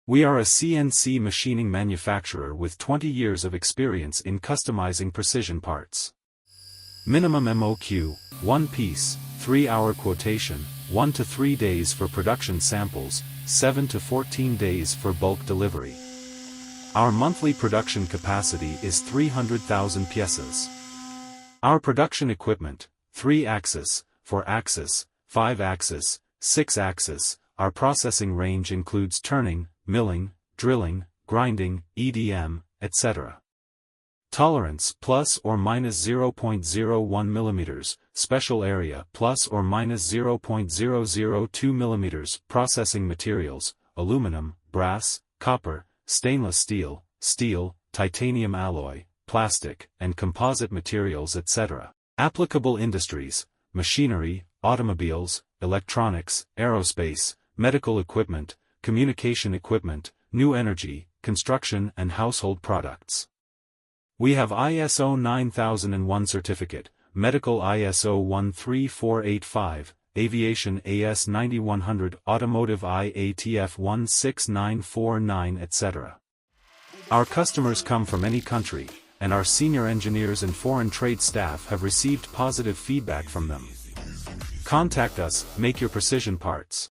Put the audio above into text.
We are a CNC machining manufacturer with 20 years of experience in customizing precision parts. Minimum MOQ, 1 piece, 3-hour quotation, 1 to 3 days for production samples, 7 to 14 days for bulk delivery. Our monthly production capacity is 300,000 pieces. Our production equipment, 3-axis, 4-axis, 5-axis, 6-axis, our processing range includes turning, milling, drilling, grinding, EDM, etc. Tolerance plus or minus 0.01 mm, special area plus or minus 0.002 mm, processing materials, aluminum, brass, copper, stainless steel, steel, titanium alloy, plastic, and composite materials etc. Applicable industries, machinery, automobiles, electronics, aerospace, medical equipment, communication equipment, new energy, construction and household products. We have ISO 9001 certificate, medical ISO 13485, aviation AS9100 Automotive IATF16949 etc. Our customers come from any country, and our senior engineers and foreign trade staff have received positive feedback from them. Contact us, make your precision parts.